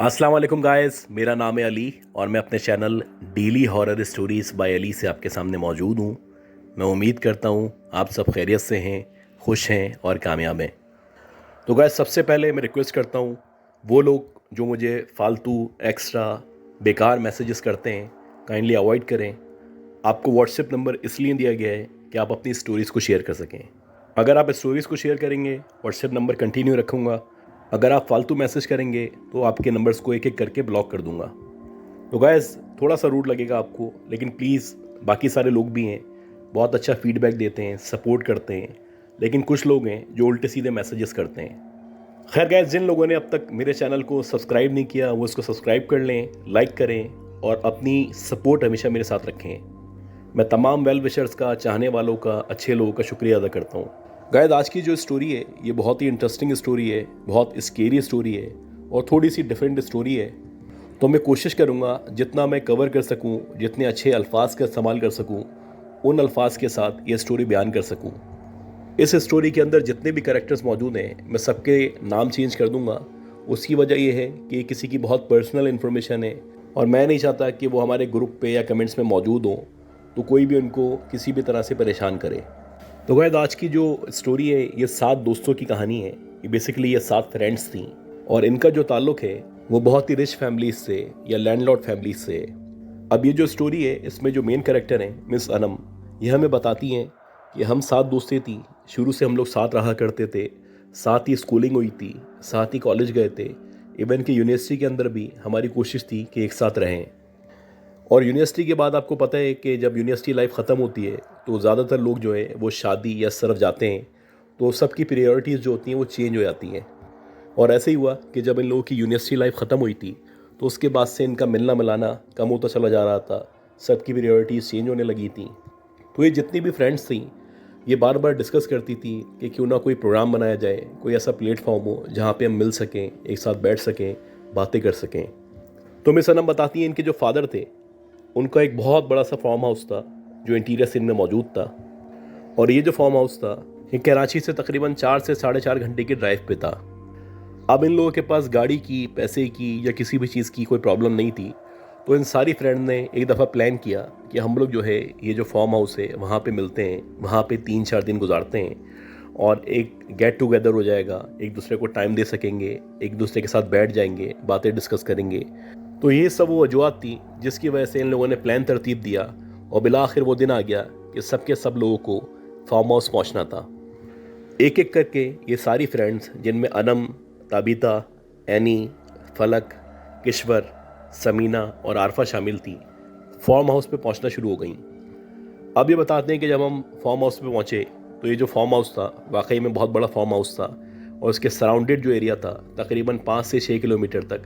अस्सलाम वालेकुम गाइस, मेरा नाम है अली और मैं अपने channel daily horror stories by Ali से आपके सामने मौजूद हूँ। मैं उम्मीद करता हूँ आप सब खैरियत से हैं, खुश हैं और कामयाब हैं। तो गाइस, सबसे पहले मैं रिक्वेस्ट करता हूँ वो लोग जो मुझे फालतू एक्स्ट्रा बेकार मैसेजेस करते हैं, काइंडली अवॉइड करें। आपको व्हाट्सएप नंबर इसलिए दिया गया है कि आप अपनी स्टोरीज़ को शेयर कर सकें। अगर आप स्टोरीज़ को शेयर करेंगे, व्हाट्सएप नंबर कंटिन्यू रखूँगा। अगर आप फालतू मैसेज करेंगे तो आपके नंबर्स को एक एक करके ब्लॉक कर दूंगा। तो गाइस, थोड़ा सा रूड लगेगा आपको, लेकिन प्लीज़, बाकी सारे लोग भी हैं, बहुत अच्छा फीडबैक देते हैं, सपोर्ट करते हैं, लेकिन कुछ लोग हैं जो उल्टे सीधे मैसेजेस करते हैं। खैर गाइस, जिन लोगों ने अब तक मेरे चैनल को सब्सक्राइब नहीं किया वो इसको सब्सक्राइब कर लें, लाइक करें और अपनी सपोर्ट हमेशा मेरे साथ रखें। मैं तमाम वेल विशर्स का, चाहने वालों का, अच्छे लोगों का शुक्रिया अदा करता हूँ। गाइस, आज की जो स्टोरी है ये बहुत ही इंटरेस्टिंग स्टोरी है, बहुत स्केरी स्टोरी है और थोड़ी सी डिफरेंट स्टोरी है। तो मैं कोशिश करूँगा जितना मैं कवर कर सकूँ, जितने अच्छे अल्फाज का इस्तेमाल कर सकूँ, उन अल्फाज के साथ ये स्टोरी बयान कर सकूँ। इस स्टोरी के अंदर जितने भी कैरेक्टर्स मौजूद हैं मैं सबके नाम चेंज कर दूँगा। उसकी वजह यह है कि ये किसी की बहुत पर्सनल इन्फॉर्मेशन है और मैं नहीं चाहता कि वो हमारे ग्रुप पे या कमेंट्स में मौजूद हों, तो कोई भी उनको किसी भी तरह से परेशान करे। तो गाइस, आज की जो स्टोरी है ये 7 दोस्तों की कहानी है। ये बेसिकली ये 7 फ्रेंड्स थी और इनका जो ताल्लुक है वो बहुत ही रिच फैमिलीज से या लैंडलॉर्ड फैमिलीज से है। अब ये जो स्टोरी है इसमें जो मेन कैरेक्टर हैं मिस अनम, ये हमें बताती हैं कि हम 7 दोस्तें थी, शुरू से हम लोग साथ रहा करते थे, साथ ही स्कूलिंग हुई थी, साथ ही कॉलेज गए थे, इवन कि यूनिवर्सिटी के अंदर भी हमारी कोशिश थी कि एक साथ रहें। और यूनिवर्सिटी के बाद आपको पता है कि जब यूनिवर्सिटी लाइफ ख़त्म होती है तो ज़्यादातर लोग जो है वो शादी या सरफ जाते हैं, तो सबकी प्रायोरिटीज़ जो होती हैं वो चेंज हो जाती हैं। और ऐसे ही हुआ कि जब इन लोगों की यूनिवर्सिटी लाइफ ख़त्म हुई थी तो उसके बाद से इनका मिलना मिलाना कम होता चला जा रहा था, सबकी प्रायोरिटीज़ चेंज होने लगी थी। तो ये जितनी भी फ्रेंड्स थी ये बार बार डिस्कस करती थी कि क्यों ना कोई प्रोग्राम बनाया जाए, कोई ऐसा प्लेटफॉर्म हो जहाँ पे हम मिल सकें, एक साथ बैठ सकें, बातें कर सकें। तो मिस अनम बताती हैं इनके जो फादर थे उनका एक बहुत बड़ा सा फार्म हाउस था जो इंटीरियर सिंध में मौजूद था। और ये जो फार्म हाउस था ये कराची से तकरीबन 4 से 4.5 घंटे की ड्राइव पे था। अब इन लोगों के पास गाड़ी की, पैसे की या किसी भी चीज़ की कोई प्रॉब्लम नहीं थी। तो इन सारी फ्रेंड ने एक दफ़ा प्लान किया कि हम लोग जो है ये जो फार्म हाउस है वहाँ पे मिलते हैं, वहाँ पे 3-4 दिन गुजारते हैं और एक गेट टुगेदर हो जाएगा, एक दूसरे को टाइम दे सकेंगे, एक दूसरे के साथ बैठ जाएंगे, बातें डिस्कस करेंगे। तो ये सब वो वजूहत थी जिसकी वजह से इन लोगों ने प्लान तरतीब दिया और बिला आखिर वो दिन आ गया कि सबके सब लोगों को फार्म हाउस पहुँचना था। एक एक करके ये सारी फ्रेंड्स, जिनमें अनम, ताबिता, एनी, फलक, किश्वर, समीना और आरफा शामिल थी, फार्म हाउस पे पहुंचना शुरू हो गई। अब ये बताते हैं कि जब हम फार्म हाउस पे पहुंचे तो ये जो फार्म हाउस था वाकई में बहुत बड़ा फार्म हाउस था और उसके सराउंडेड जो एरिया था तकरीबन 5 से 6 किलोमीटर तक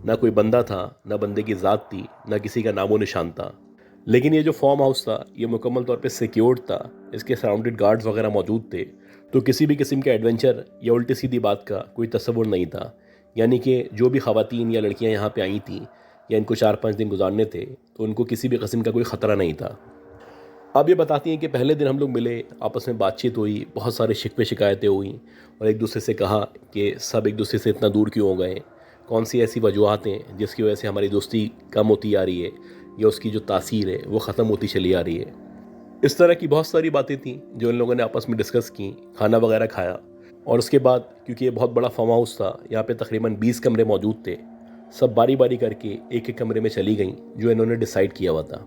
ना कोई बंदा था, ना बंदे की ज़ात थी, ना किसी का नामो निशान था। लेकिन ये जो फार्म हाउस था ये मुकम्मल तौर पे सिक्योर्ड था, इसके सराउंडेड गार्ड्स वगैरह मौजूद थे, तो किसी भी किस्म के एडवेंचर या उल्टी सीधी बात का कोई तस्वुर नहीं था। यानी कि जो भी ख़वातीन या लड़कियां यहाँ पे आई थीं या इनको 4-5 दिन गुजारने थे तो उनको किसी भी किस्म का कोई ख़तरा नहीं था। अब ये बताती हैं कि पहले दिन हम लोग मिले, आपस में बातचीत हुई, बहुत सारे शिकवे शिकायतें हुई और एक दूसरे से कहा कि सब एक दूसरे से इतना दूर क्यों हो गए, कौन सी ऐसी वजूहत हैं जिसकी वजह से हमारी दोस्ती कम होती आ रही है या उसकी जो तासीर है वो ख़त्म होती चली आ रही है। इस तरह की बहुत सारी बातें थीं जो इन लोगों ने आपस में डिस्कस की, खाना वगैरह खाया और उसके बाद क्योंकि ये बहुत बड़ा फार्म हाउस था, यहाँ पे तकरीबन 20 कमरे मौजूद थे, सब बारी बारी करके एक एक कमरे में चली गईं जो इन्होंने डिसाइड किया हुआ था।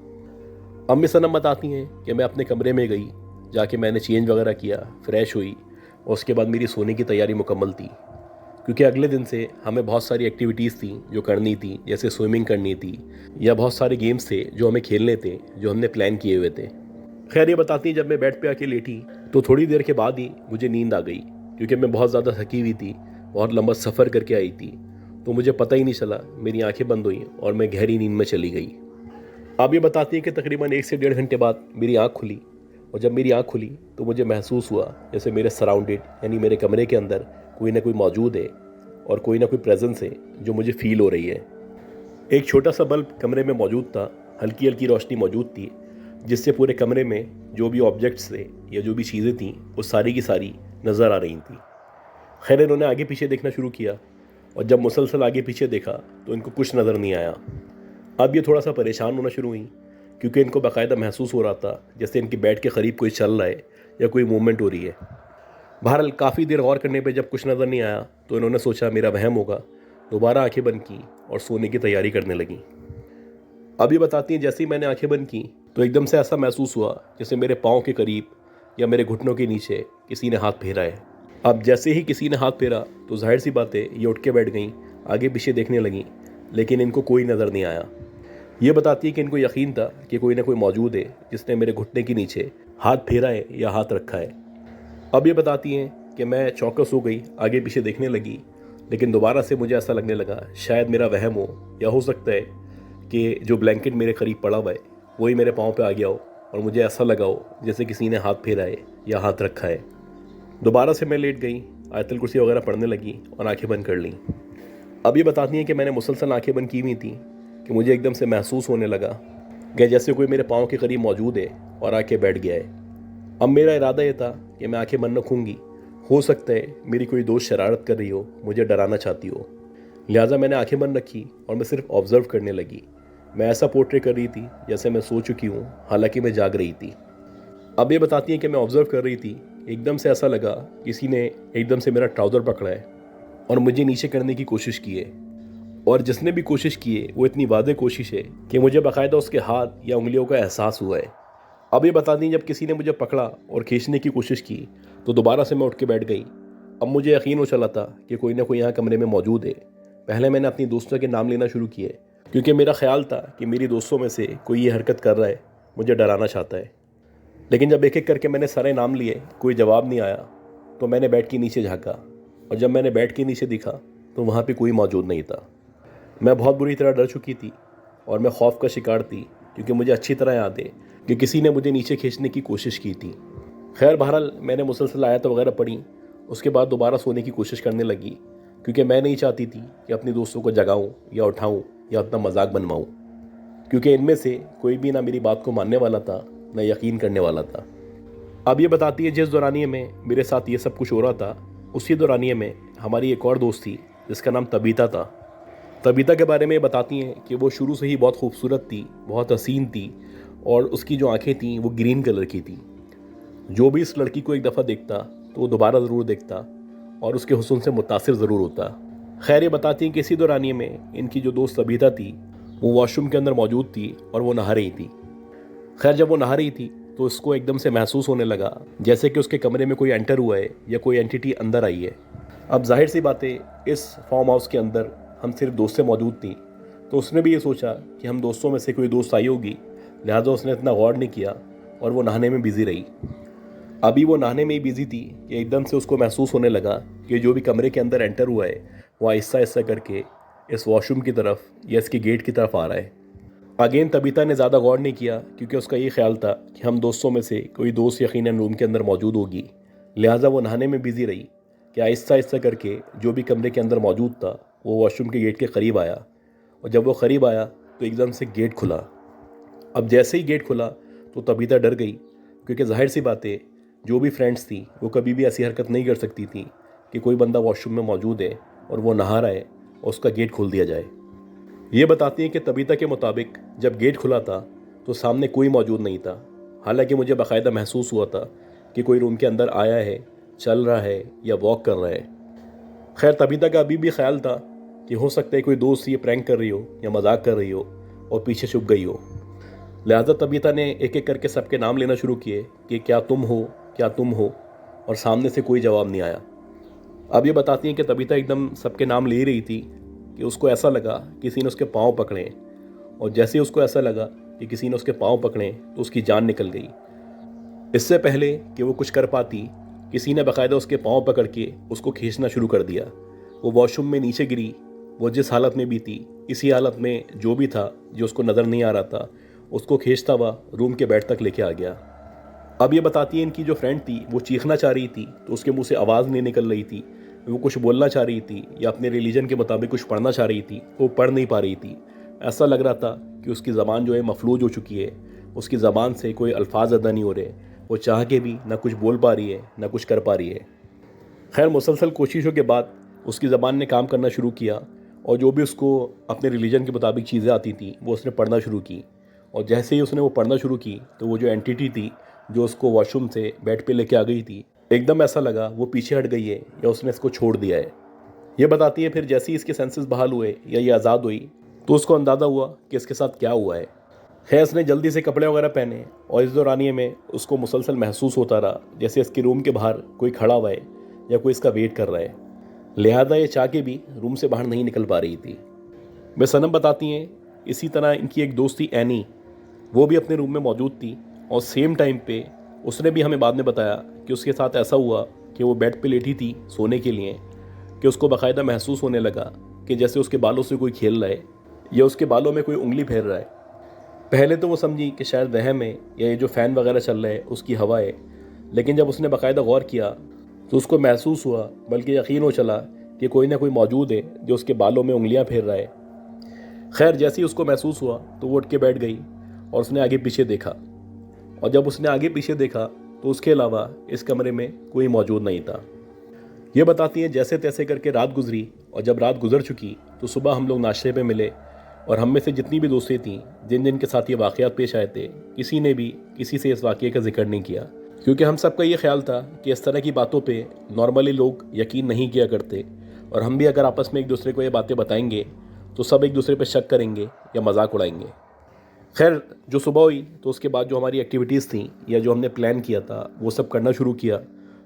अम्मी सनम बताती हैं कि मैं अपने कमरे में गई, जाके मैंने चेंज वगैरह किया, फ़्रेश हुई और उसके बाद मेरी सोने की तैयारी मुकम्मल थी, क्योंकि अगले दिन से हमें बहुत सारी एक्टिविटीज़ थी जो करनी थी, जैसे स्विमिंग करनी थी या बहुत सारे गेम्स थे जो हमें खेलने थे, जो हमने प्लान किए हुए थे। खैर, ये बताती हैं जब मैं बेड पे आके लेटी तो थोड़ी देर के बाद ही मुझे नींद आ गई, क्योंकि मैं बहुत ज़्यादा थकी हुई थी, बहुत लंबा सफ़र करके आई थी, तो मुझे पता ही नहीं चला, मेरी आंखें बंद हुई और मैं गहरी नींद में चली गई। अब ये बताती हैं कि तकरीबन 1 से 1.5 घंटे बाद मेरी आँख खुली और जब मेरी आँख खुली तो मुझे महसूस हुआ जैसे मेरे सराउंडेड, यानी मेरे कमरे के अंदर कोई ना कोई मौजूद है और कोई ना कोई प्रेजेंस है जो मुझे फ़ील हो रही है। एक छोटा सा बल्ब कमरे में मौजूद था, हल्की हल्की रोशनी मौजूद थी, जिससे पूरे कमरे में जो भी ऑब्जेक्ट्स थे या जो भी चीज़ें थीं वो सारी की सारी नज़र आ रही थी। खैर, इन्होंने आगे पीछे देखना शुरू किया और जब मुसलसल आगे पीछे देखा तो इनको कुछ नज़र नहीं आया। अब ये थोड़ा सा परेशान होना शुरू हुई, क्योंकि इनको बाकायदा महसूस हो रहा था जैसे इनकी बेड के करीब कोई चल रहा है या कोई मूवमेंट हो रही है। बहरहाल काफ़ी देर गौर करने पे जब कुछ नज़र नहीं आया तो इन्होंने सोचा मेरा वहम होगा। दोबारा आंखें बंद की और सोने की तैयारी करने लगी। अब ये बताती हैं जैसे ही मैंने आंखें बंद की तो एकदम से ऐसा महसूस हुआ जैसे मेरे पाँव के करीब या मेरे घुटनों के नीचे किसी ने हाथ फेरा है। अब जैसे ही किसी ने हाथ फेरा तो जाहिर सी बात है ये उठ के बैठ गई, आगे पीछे देखने लगी, लेकिन इनको कोई नज़र नहीं आया। ये बताती है कि इनको यकीन था कि कोई ना कोई मौजूद है जिसने मेरे घुटने के नीचे हाथ फेरा है या हाथ रखा है। अब ये बताती हैं कि मैं चौकस हो गई, आगे पीछे देखने लगी, लेकिन दोबारा से मुझे ऐसा लगने लगा शायद मेरा वहम हो, या हो सकता है कि जो ब्लैंकेट मेरे करीब पड़ा हुआ है वही मेरे पाँव पे आ गया हो और मुझे ऐसा लगा हो जैसे किसी ने हाथ फेरा है या हाथ रखा है। दोबारा से मैं लेट गई, आयतल कुर्सी वगैरह पढ़ने लगी और आंखें बंद कर लीं। अब ये बताती हैं कि मैंने मुसलसल आंखें बंद की हुई थी कि मुझे एकदम से महसूस होने लगा कि जैसे कोई मेरे पाँव के करीब मौजूद है और आके बैठ गया है। अब मेरा इरादा ये था कि मैं आंखें बंद रखूँगी, हो सकता है मेरी कोई दोस्त शरारत कर रही हो, मुझे डराना चाहती हो। लिहाजा मैंने आंखें बंद रखी और मैं सिर्फ ऑब्ज़र्व करने लगी। मैं ऐसा पोर्ट्रे कर रही थी जैसे मैं सो चुकी हूँ, हालांकि मैं जाग रही थी। अब ये बताती हैं कि मैं ऑब्ज़र्व कर रही थी, एकदम से ऐसा लगा किसी ने एकदम से मेरा ट्राउज़र पकड़ा है और मुझे नीचे करने की कोशिश की है, और जिसने भी कोशिश की है वो इतनी वाज़ेह कोशिश है कि मुझे बाकायदा उसके हाथ या उंगलियों का एहसास हुआ है। अब ये बता दी जब किसी ने मुझे पकड़ा और खींचने की कोशिश की तो दोबारा से मैं उठ के बैठ गई। अब मुझे यकीन हो चला था कि कोई ना कोई यहाँ कमरे में मौजूद है। पहले मैंने अपनी दोस्तों के नाम लेना शुरू किए, क्योंकि मेरा ख्याल था कि मेरी दोस्तों में से कोई ये हरकत कर रहा है, मुझे डराना चाहता है। लेकिन जब एक एक करके मैंने सारे नाम लिए, कोई जवाब नहीं आया, तो मैंने बेड के नीचे झाँका, और जब मैंने बेड के नीचे देखा तो वहाँ पे कोई मौजूद नहीं था। मैं बहुत बुरी तरह डर चुकी थी और मैं खौफ का शिकार थी, क्योंकि मुझे अच्छी तरह याद है कि किसी ने मुझे नीचे खींचने की कोशिश की थी। खैर बहरहाल मैंने मुसलसल आयत वगैरह पढ़ी, उसके बाद दोबारा सोने की कोशिश करने लगी, क्योंकि मैं नहीं चाहती थी कि अपनी दोस्तों को जगाऊं या उठाऊं या अपना मजाक बनवाऊं, क्योंकि इनमें से कोई भी ना मेरी बात को मानने वाला था ना यकीन करने वाला था। अब ये बताती है जिस दौरानिए में मेरे साथ ये सब कुछ हो रहा था, उसी दौरानिए में हमारी एक और दोस्त थी जिसका नाम तबीता था। तबीता के बारे में बताती हैं कि वो शुरू से ही बहुत खूबसूरत थी, बहुत हसीन थी, और उसकी जो आंखें थीं वो ग्रीन कलर की थी। जो भी इस लड़की को एक दफ़ा देखता तो वो दोबारा ज़रूर देखता और उसके हुस्न से मुतासिर ज़रूर होता। खैर ये बताती हैं कि इसी दौरानिए में इनकी जो दोस्त तबीता थी वो वॉशरूम के अंदर मौजूद थी और वो नहा रही थी। खैर जब वो नहा रही थी तो उसको एकदम से महसूस होने लगा जैसे कि उसके कमरे में कोई एंटर हुआ है या कोई एंटिटी अंदर आई है। अब जाहिर सी बात है इस फार्म हाउस के अंदर हम सिर्फ दोस्तें मौजूद थी, तो उसने भी ये सोचा कि हम दोस्तों में से कोई दोस्त आई होगी, लिहाजा उसने इतना गौर नहीं किया और वो नहाने में बिज़ी रही। अभी वो नहाने में ही बिज़ी थी कि एकदम से उसको महसूस होने लगा कि जो भी कमरे के अंदर एंटर हुआ है वो आहिस्ता आहिस्ता करके इस वॉशरूम की तरफ या इसके गेट की तरफ आ रहा है। अगेन तबीता ने ज़्यादा गौर नहीं किया, क्योंकि उसका ये ख्याल था कि हम दोस्तों में से कोई दोस्त यकीनन रूम के अंदर मौजूद होगी, लिहाजा वो नहाने में बिज़ी रही कि आहिस्ता आहिस्ता करके जो भी कमरे के अंदर मौजूद था वो वॉशरूम के गेट के करीब आया, और जब वो करीब आया तो एकदम से गेट खुला। अब जैसे ही गेट खुला तो तबीता डर गई, क्योंकि जाहिर सी बात है जो भी फ्रेंड्स थी वो कभी भी ऐसी हरकत नहीं कर सकती थी कि कोई बंदा वॉशरूम में मौजूद है और वो नहा रहा है और उसका गेट खोल दिया जाए। ये बताती हैं कि तबीता के मुताबिक जब गेट खुला था तो सामने कोई मौजूद नहीं था, हालांकि मुझे बाकायदा महसूस हुआ था कि कोई रूम के अंदर आया है, चल रहा है या वॉक कर रहा है। खैर तबीता का अभी भी ख्याल था कि हो सकता है कोई दोस्त ये प्रैंक कर रही हो या मजाक कर रही हो और पीछे छुप गई हो। लिहाजा तबीता ने एक एक करके सबके नाम लेना शुरू किए कि क्या तुम हो, क्या तुम हो, और सामने से कोई जवाब नहीं आया। अब ये बताती हैं कि तबीता एकदम सबके नाम ले रही थी कि उसको ऐसा लगा किसी ने उसके पाँव पकड़े, और जैसे ही उसको ऐसा लगा कि किसी ने उसके पाँव पकड़े तो उसकी जान निकल गई। इससे पहले कि वो कुछ कर पाती, किसी ने बाकायदा उसके पाँव पकड़ के उसको खींचना शुरू कर दिया। वो वॉशरूम में नीचे गिरी। वो जिस हालत में भी थी, इसी हालत में जो भी था जो उसको नज़र नहीं आ रहा था उसको खींचता हुआ रूम के बेड तक लेके आ गया। अब ये बताती है इनकी जो फ्रेंड थी वो चीखना चाह रही थी तो उसके मुंह से आवाज़ नहीं निकल रही थी। वो कुछ बोलना चाह रही थी या अपने रिलीजन के मुताबिक कुछ पढ़ना चाह रही थी, वो पढ़ नहीं पा रही थी। ऐसा लग रहा था कि उसकी ज़बान जो है मफलूज हो चुकी है, उसकी ज़बान से कोई अल्फाज अदा नहीं हो रहे, वो चाह के भी ना कुछ बोल पा रही है ना कुछ कर पा रही है। खैर मुसलसल कोशिशों के बाद उसकी ज़बान ने काम करना शुरू किया और जो भी उसको अपने रिलीजन के मुताबिक चीज़ें आती थी वो उसने पढ़ना शुरू की। और जैसे ही उसने वो पढ़ना शुरू की तो वो जो एंटिटी थी जो उसको वॉशरूम से बेड पे लेके आ गई थी, एकदम ऐसा लगा वो पीछे हट गई है या उसने इसको छोड़ दिया है। ये बताती है फिर जैसे ही इसके सेंसेस बहाल हुए या ये आज़ाद हुई तो उसको अंदाज़ा हुआ कि इसके साथ क्या हुआ है। खैर उसने जल्दी से कपड़े वगैरह पहने और इस दौरानिए में उसको मुसलसल महसूस होता रहा जैसे इसके रूम के बाहर कोई खड़ा हुआ है या कोई इसका वेट कर रहा है। लिहाजा ये चाह के भी रूम से बाहर नहीं निकल पा रही थी। वे सनम बताती हैं इसी तरह इनकी एक दोस्त थी एनी, वो भी अपने रूम में मौजूद थी और सेम टाइम पे उसने भी हमें बाद में बताया कि उसके साथ ऐसा हुआ कि वो बेड पे लेटी थी सोने के लिए कि उसको बाकायदा महसूस होने लगा कि जैसे उसके बालों से कोई खेल रहा है या उसके बालों में कोई उंगली फेर रहा है। पहले तो वो समझी कि शायद वहम है या ये जो फ़ैन वगैरह चल रहा है उसकी हवा है, लेकिन जब उसने बाकायदा गौर किया तो उसको महसूस हुआ, बल्कि यकीन हो चला कि कोई ना कोई मौजूद है जो उसके बालों में उंगलियां फेर रहा है। खैर जैसे ही उसको महसूस हुआ तो वो उठ के बैठ गई और उसने आगे पीछे देखा, और जब उसने आगे पीछे देखा तो उसके अलावा इस कमरे में कोई मौजूद नहीं था। ये बताती हैं जैसे तैसे करके रात गुजरी और जब रात गुजर चुकी तो सुबह हम लोग नाश्ते पे मिले और हम में से जितनी भी दोस्तें थीं जिन जिन के साथ ये वाक़यात पेश आए थे, किसी ने भी किसी से इस वाक़ये का जिक्र नहीं किया, क्योंकि हम सबका ये ख्याल था कि इस तरह की बातों पे नॉर्मली लोग यकीन नहीं किया करते और हम भी अगर आपस में एक दूसरे को ये बातें बताएंगे तो सब एक दूसरे पर शक करेंगे या मजाक उड़ाएंगे। खैर जो सुबह हुई तो उसके बाद जो हमारी एक्टिविटीज़ थी या जो हमने प्लान किया था वो सब करना शुरू किया।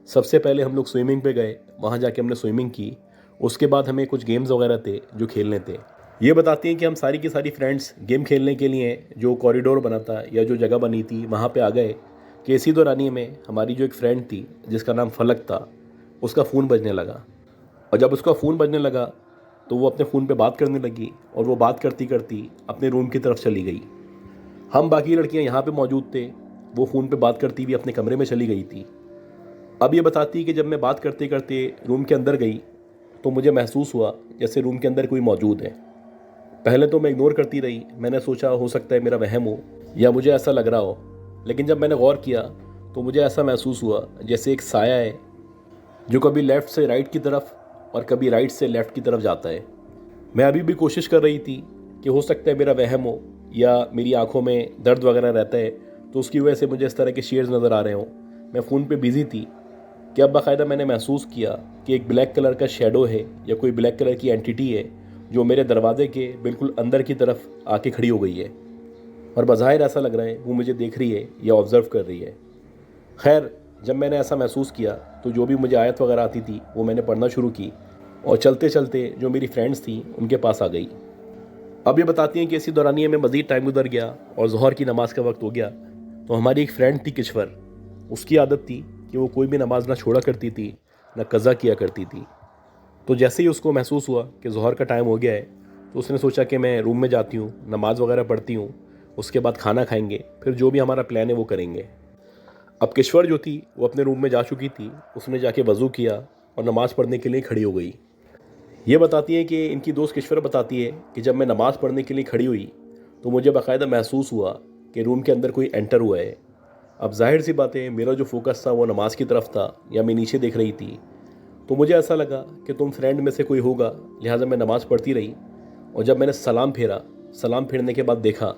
सबसे पहले हम लोग स्विमिंग पे गए, वहाँ जाके हमने स्विमिंग की। उसके बाद हमें कुछ गेम्स वगैरह थे जो खेलने थे। ये बताती हैं कि हम सारी की सारी फ्रेंड्स गेम खेलने के लिए जो कॉरिडोर बना था या जो जगह बनी थी वहाँ पे आ गए कि इसी दौरानिए में हमारी जो एक फ्रेंड थी जिसका नाम फलक था, उसका फ़ोन बजने लगा। और जब उसका फ़ोन बजने लगा तो वो अपने फ़ोन पे बात करने लगी और वो बात करती करती अपने रूम की तरफ चली गई। हम बाकी लड़कियां यहाँ पे मौजूद थे, वो फ़ोन पे बात करती हुई अपने कमरे में चली गई थी। अब ये बताती है कि जब मैं बात करते करते रूम के अंदर गई तो मुझे महसूस हुआ जैसे रूम के अंदर कोई मौजूद है। पहले तो मैं इग्नोर करती रही, मैंने सोचा हो सकता है मेरा वहम हो या मुझे ऐसा लग रहा हो, लेकिन जब मैंने गौर किया तो मुझे ऐसा महसूस हुआ जैसे एक साया है जो कभी लेफ़्ट से राइट की तरफ और कभी राइट से लेफ़्ट की तरफ जाता है। मैं अभी भी कोशिश कर रही थी कि हो सकता है मेरा वहम हो या मेरी आंखों में दर्द वगैरह रहता है तो उसकी वजह से मुझे इस तरह के शेड्स नज़र आ रहे हों। मैं फ़ोन पे बिज़ी थी कि अब बाकायदा मैंने महसूस किया कि एक ब्लैक कलर का शेडो है या कोई ब्लैक कलर की एंटिटी है जो मेरे दरवाजे के बिल्कुल अंदर की तरफ आके खड़ी हो गई है और बज़ाहिर ऐसा लग रहा है वो मुझे देख रही है या ऑब्ज़र्व कर रही है। खैर जब मैंने ऐसा महसूस किया तो जो भी मुझे आयत वगैरह आती थी वो मैंने पढ़ना शुरू की और चलते चलते जो मेरी फ्रेंड्स थी उनके पास आ गई। अब ये बताती हैं कि इसी दौरानिए में मज़ीद टाइम गुजर गया और ज़ोहर की नमाज़ का वक्त हो गया तो हमारी एक फ्रेंड थी किश्वर, उसकी आदत थी कि वो कोई भी नमाज़ ना छोड़ा करती थी ना कज़ा किया करती थी। तो जैसे ही उसको महसूस हुआ कि ज़ोहर का टाइम हो गया है तो उसने सोचा कि मैं रूम में जाती हूँ, नमाज़ वगैरह पढ़ती हूँ, उसके बाद खाना खाएंगे, फिर जो भी हमारा प्लान है वो करेंगे। अब किश्वर जो थी वो अपने रूम में जा चुकी थी, उसने जाके वज़ू किया और नमाज़ पढ़ने के लिए खड़ी हो गई। ये बताती है कि इनकी दोस्त किश्वर बताती है कि जब मैं नमाज़ पढ़ने के लिए खड़ी हुई तो मुझे बाकायदा महसूस हुआ कि रूम के अंदर कोई एंटर हुआ है। अब जाहिर सी बात है मेरा जो फोकस था वो नमाज़ की तरफ था या मैं नीचे देख रही थी, तो मुझे ऐसा लगा कि तुम फ्रेंड में से कोई होगा, लिहाजा मैं नमाज़ पढ़ती रही। और जब मैंने सलाम फेरा, सलाम फेरने के बाद देखा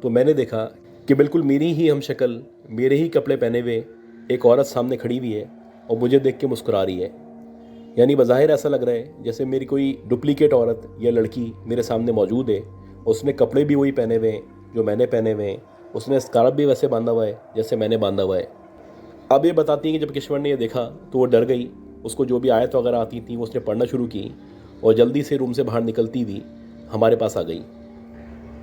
तो मैंने देखा कि बिल्कुल मेरी ही हम शक्ल, मेरे ही कपड़े पहने हुए एक औरत सामने खड़ी हुई है और मुझे देख के मुस्कुरा रही है। यानी बज़ाहिर ऐसा लग रहा है जैसे मेरी कोई डुप्लीकेट औरत या लड़की मेरे सामने मौजूद है। उसने कपड़े भी वही पहने हुए हैं जो मैंने पहने हुए हैं, उसने स्कार्फ भी वैसे बांधा हुआ है जैसे मैंने बांधा हुआ है। अब ये बताती हैं कि जब किश्वर ने ये देखा तो वो डर गई, उसको जो भी आयत वगैरह आती थी वो उसने पढ़ना शुरू की और जल्दी से रूम से बाहर निकलती हुई हमारे पास आ गई।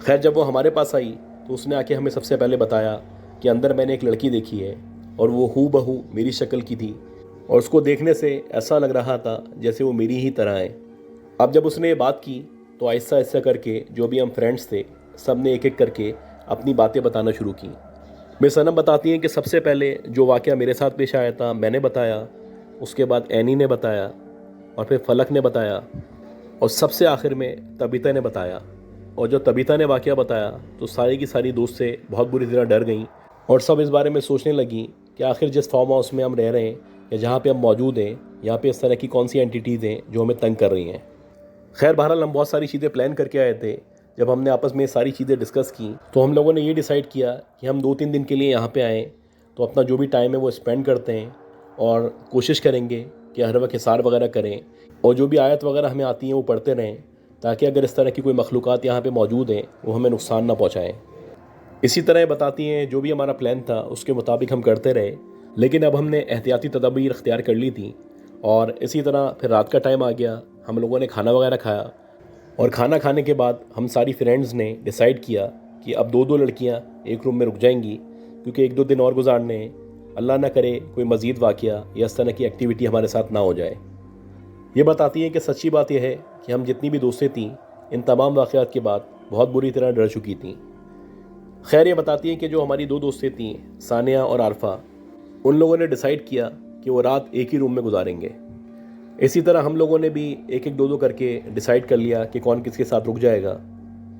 खैर जब वो हमारे पास आई तो उसने आके हमें सबसे पहले बताया कि अंदर मैंने एक लड़की देखी है और वो हू बहू मेरी शक्ल की थी और उसको देखने से ऐसा लग रहा था जैसे वो मेरी ही तरह है। अब जब उसने ये बात की तो आहिस्ता आहिस्ता करके जो भी हम फ्रेंड्स थे सब ने एक एक करके अपनी बातें बताना शुरू की। मिस सनम बताती हैं कि सबसे पहले जो वाक़या मेरे साथ पेश आया था मैंने बताया, उसके बाद एनी ने बताया और फिर फलक ने बताया और सबसे आखिर में तबीता ने बताया। और जब तबीता ने वाक़या बताया तो सारी की सारी दोस्त से बहुत बुरी तरह डर गईं और सब इस बारे में सोचने लगी कि आखिर जिस फार्म हाउस में हम रह रहे हैं या जहाँ पे हम मौजूद हैं यहाँ पे इस तरह की कौन सी एंटिटीज़ हैं जो हमें तंग कर रही हैं। खैर बहरहाल हम बहुत सारी चीज़ें प्लान करके आए थे। जब हमने आपस में सारी चीज़ें डिस्कस की तो हम लोगों ने ये डिसाइड किया कि हम 2-3 दिन के लिए यहाँ पे आएँ, तो अपना जो भी टाइम है वो स्पेंड करते हैं और कोशिश करेंगे कि हर वक्त हिसार वगैरह करें और जो भी आयत वगैरह हमें आती हैं वो पढ़ते रहें, ताकि अगर इस तरह की कोई मखलूक़ात यहाँ पे मौजूद हैं वो हमें नुकसान ना पहुँचाएँ। इसी तरह बताती हैं जो भी हमारा प्लान था उसके मुताबिक हम करते रहे, लेकिन अब हमने एहतियाती तदाबीर इख्तियार कर ली थी। और इसी तरह फिर रात का टाइम आ गया, हम लोगों ने खाना वगैरह खाया और खाना खाने के बाद हम सारी फ्रेंड्स ने डिसाइड किया कि अब 2-2 लड़कियां एक रूम में रुक जाएंगी, क्योंकि 1-2 दिन और गुजारने हैं। अल्लाह ना करे कोई मज़ीद वाक़या या इस तरह की एक्टिविटी हमारे साथ ना हो जाए। ये बताती हैं कि सच्ची बात यह है कि हम जितनी भी दोस्तें थीं इन तमाम वाक़यात के बाद बहुत बुरी तरह डर चुकी थीं। खैर ये बताती हैं कि जो हमारी 2 दोस्तें थीं, सानिया और आरफा, उन लोगों ने डिसाइड किया कि वो रात एक ही रूम में गुजारेंगे। इसी तरह हम लोगों ने भी 1-1, 2-2 करके डिसाइड कर लिया कि कौन किसके साथ रुक जाएगा,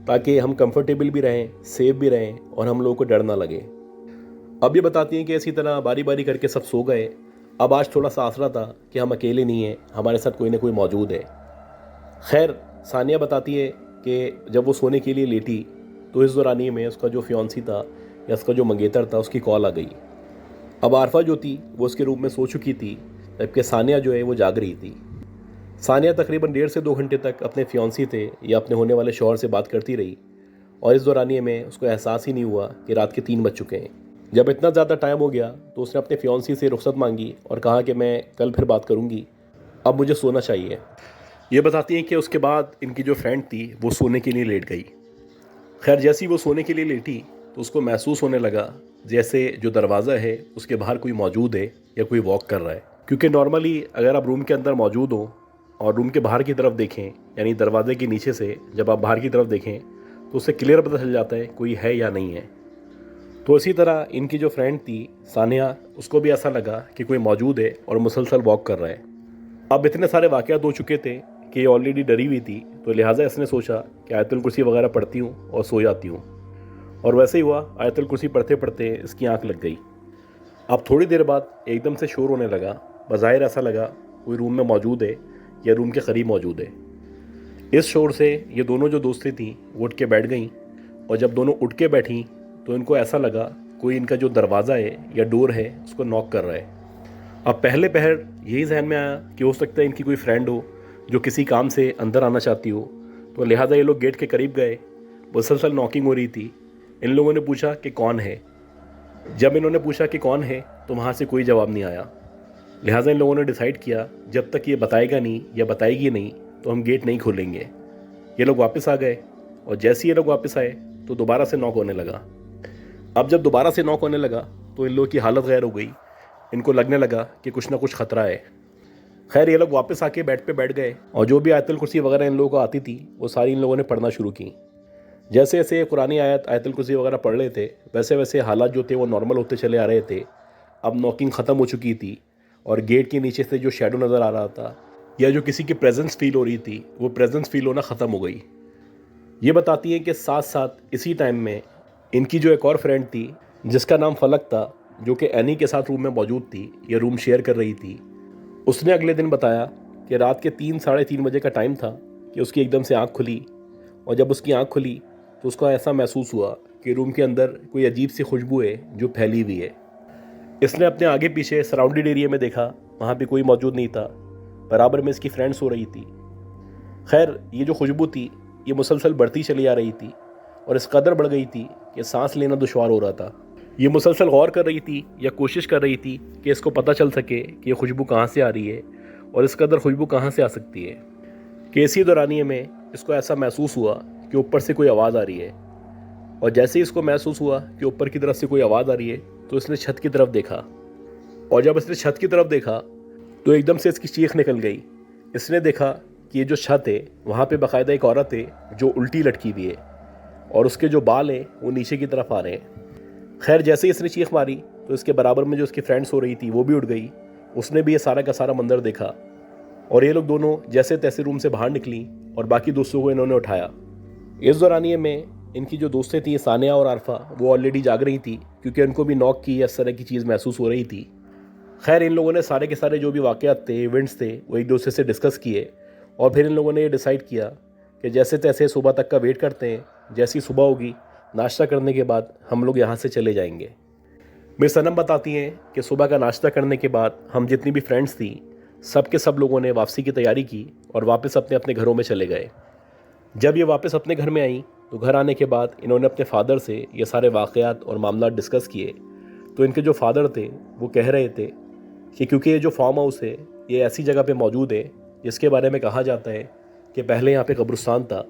ताकि हम कंफर्टेबल भी रहें, सेफ भी रहें और हम लोगों को डर ना लगे। अब ये बताती हैं कि इसी तरह बारी बारी करके सब सो गए। अब आज थोड़ा सा आसरा था कि हम अकेले नहीं हैं, हमारे साथ कोई ना कोई मौजूद है। खैर सानिया बताती है कि जब वो सोने के लिए लेटी तो इस दौरानी में उसका जो फियांसी था या उसका जो मंगेतर था उसकी कॉल आ गई। अब आरफा जो थी वो उसके रूम में सो चुकी थी, जबकि सानिया जो है वो जाग रही थी। सानिया तकरीबन 1.5 से 2 घंटे तक अपने फियांसी थे या अपने होने वाले शौहर से बात करती रही और इस दौरानिए में उसको एहसास ही नहीं हुआ कि रात के 3 बज चुके हैं। जब इतना ज़्यादा टाइम हो गया तो उसने अपने फियांसी से रुख्सत मांगी और कहा कि मैं कल फिर बात करूँगी, अब मुझे सोना चाहिए। ये बताती हैं कि उसके बाद इनकी जो फ्रेंड थी वो सोने के लिए लेट गई। खैर जैसी वो सोने के लिए लेटी तो उसको महसूस होने लगा जैसे जो दरवाज़ा है उसके बाहर कोई मौजूद है या कोई वॉक कर रहा है, क्योंकि नॉर्मली अगर आप रूम के अंदर मौजूद हो और रूम के बाहर की तरफ देखें, यानी दरवाजे के नीचे से जब आप बाहर की तरफ देखें तो उससे क्लियर पता चल जाता है कोई है या नहीं है। तो इसी तरह इनकी जो फ्रेंड थी सानिया, उसको भी ऐसा लगा कि कोई मौजूद है और मुसलसल वॉक कर रहा है। अब इतने सारे वाक़यात हो चुके थे कि ये ऑलरेडी डरी हुई थी, तो लिहाजा इसने सोचा कि आयतुल कुर्सी वगैरह पढ़ती हूँ और सो जाती हूँ। और वैसे ही हुआ, आयतुल कुर्सी पढ़ते पढ़ते इसकी आंख लग गई। अब थोड़ी देर बाद एकदम से शोर होने लगा। बज़ाहिर ऐसा लगा कोई रूम में मौजूद है या रूम के करीब मौजूद है। इस शोर से ये दोनों जो दोस्तें थीं वो उठ के बैठ गईं और जब दोनों उठ के बैठीं तो इनको ऐसा लगा कोई इनका जो दरवाज़ा है या डोर है उसको नॉक कर रहा है। अब पहले पहर यही जहन में आया कि हो सकता है इनकी कोई फ्रेंड हो जो किसी काम से अंदर आना चाहती हो, तो लिहाजा ये लोग गेट के करीब गए। मुसलसल नॉकिंग हो रही थी। इन लोगों ने पूछा कि कौन है। जब इन्होंने पूछा कि कौन है तो वहाँ से कोई जवाब नहीं आया। लिहाजा इन लोगों ने डिसाइड किया जब तक ये बताएगा नहीं या बताएगी नहीं तो हम गेट नहीं खोलेंगे। ये लोग वापस आ गए और जैसे ही ये लोग वापस आए तो दोबारा से नॉक होने लगा। अब जब दोबारा से नॉक होने लगा तो इन लोगों की हालत गैर हो गई। इनको लगने लगा कि कुछ ना कुछ ख़तरा है। खैर ये लोग वापस आके बेड पे बैठ गए और जो भी आयतुल कुर्सी वगैरह इन लोगों को आती थी वो सारी इन लोगों ने पढ़ना शुरू की। जैसे जैसे कुरानी आयत आयतुल कुर्सी वगैरह पढ़ रहे थे वैसे वैसे हालात जो थे वो नॉर्मल होते चले आ रहे थे। अब नॉकिंग ख़त्म हो चुकी थी और गेट के नीचे से जो शेडो नज़र आ रहा था या जो किसी की प्रेजेंस फील हो रही थी वो प्रेजेंस फील होना ख़त्म हो गई। ये बताती हैं कि साथ साथ इसी टाइम में इनकी जो एक और फ्रेंड थी जिसका नाम फलक था, जो कि एनी के साथ रूम में मौजूद थी या रूम शेयर कर रही थी, उसने अगले दिन बताया कि रात के 3-3:30 बजे का टाइम था कि उसकी एकदम से आँख खुली और जब उसकी आँख खुली तो उसको ऐसा महसूस हुआ कि रूम के अंदर कोई अजीब सी खुशबू है जो फैली हुई है। इसने अपने आगे पीछे सराउंडेड एरिया में देखा, वहाँ पे कोई मौजूद नहीं था। बराबर में इसकी फ्रेंड सो रही थी। खैर ये जो खुशबू थी ये मुसलसल बढ़ती चली आ रही थी और इस कदर बढ़ गई थी कि सांस लेना दुश्वार हो रहा था। ये मुसलसल गौर कर रही थी या कोशिश कर रही थी कि इसको पता चल सके कि ये खुशबू कहाँ से आ रही है और इस कदर खुशबू कहाँ से आ सकती है कि इसी दौरानिए में इसको ऐसा महसूस हुआ कि ऊपर से कोई आवाज़ आ रही है। और जैसे ही इसको महसूस हुआ कि ऊपर की तरफ से कोई आवाज़ आ रही है तो इसने छत की तरफ देखा और जब इसने छत की तरफ देखा तो एकदम से इसकी चीख निकल गई। इसने देखा कि ये जो छत है वहाँ पे बाकायदा एक औरत है जो उल्टी लटकी हुई है और उसके जो बाल हैं वो नीचे की तरफ आ रहे हैं। खैर जैसे ही इसने चीख मारी तो इसके बराबर में जो उसकी फ्रेंड सो रही थी वो भी उठ गई। उसने भी ये सारा का सारा मंजर देखा और ये लोग दोनों जैसे तैसे रूम से बाहर निकली और बाकी दोस्तों को इन्होंने उठाया। इस दौरानिए में इनकी जो दोस्तें थी सानिया और आरफा वो ऑलरेडी जाग रही थी क्योंकि उनको भी नॉक की इस तरह की चीज़ महसूस हो रही थी। खैर इन लोगों ने सारे के सारे जो भी वाक़यात थे, इवेंट्स थे, वो एक दूसरे से डिस्कस किए और फिर इन लोगों ने ये डिसाइड किया कि जैसे तैसे सुबह तक का वेट करते हैं। जैसी सुबह होगी, नाश्ता करने के बाद हम लोग यहाँ से चले जाएंगे। मेरी सनम बताती हैं कि सुबह का नाश्ता करने के बाद हम जितनी भी फ्रेंड्स थी, सब के सब लोगों ने वापसी की तैयारी की और वापस अपने अपने घरों में चले गए। जब ये वापस अपने घर में आई तो घर आने के बाद इन्होंने अपने फादर से ये सारे वाक़यात और मामला डिस्कस किए। तो इनके जो फादर थे वो कह रहे थे कि क्योंकि ये जो फार्म हाउस है ये ऐसी जगह पे मौजूद है जिसके बारे में कहा जाता है कि पहले यहाँ पे कब्रिस्तान था,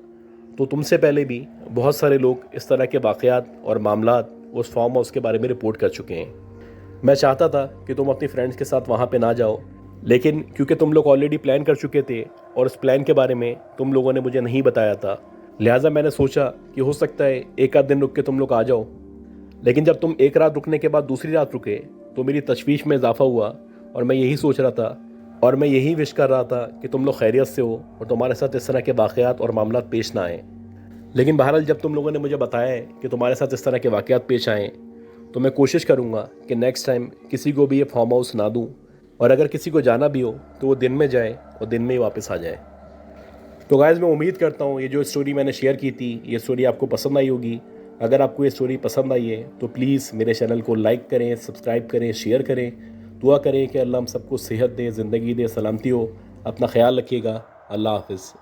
तो तुमसे पहले भी बहुत सारे लोग इस तरह के वाक़यात और मामलात उस फार्म हाउस के बारे में रिपोर्ट कर चुके हैं। मैं चाहता था कि तुम अपनी फ्रेंड्स के साथ वहाँ पे ना जाओ, लेकिन क्योंकि तुम लोग ऑलरेडी प्लान कर चुके थे और उस प्लान के बारे में तुम लोगों ने मुझे नहीं बताया था, लिहाजा मैंने सोचा कि हो सकता है एक आध दिन रुक के तुम लोग आ जाओ। लेकिन जब तुम एक रात रुकने के बाद दूसरी रात रुके तो मेरी तशवीश में इजाफा हुआ और मैं यही सोच रहा था और मैं यही विश कर रहा था कि तुम लोग खैरियत से हो और तुम्हारे साथ इस तरह के वाक़यात और मामलात पेश ना आएँ। लेकिन बहरहाल जब तुम लोगों ने मुझे बताया है कि तुम्हारे साथ इस तरह के वाक़यात पेश आएँ, तो मैं कोशिश करूँगा कि नेक्स्ट टाइम किसी को भी ये फार्म हाउस ना दूँ, और अगर किसी को जाना भी हो तो वो दिन में जाए और दिन में ही वापस आ जाए। तो गाइस मैं उम्मीद करता हूँ ये जो स्टोरी मैंने शेयर की थी, ये स्टोरी आपको पसंद आई होगी। अगर आपको ये स्टोरी पसंद आई है तो प्लीज़ मेरे चैनल को लाइक करें, सब्सक्राइब करें, शेयर करें। दुआ करें कि अल्लाह हम सबको सेहत दे, ज़िंदगी दे, सलामती हो। अपना ख्याल रखिएगा। अल्लाह हाफ़िज़।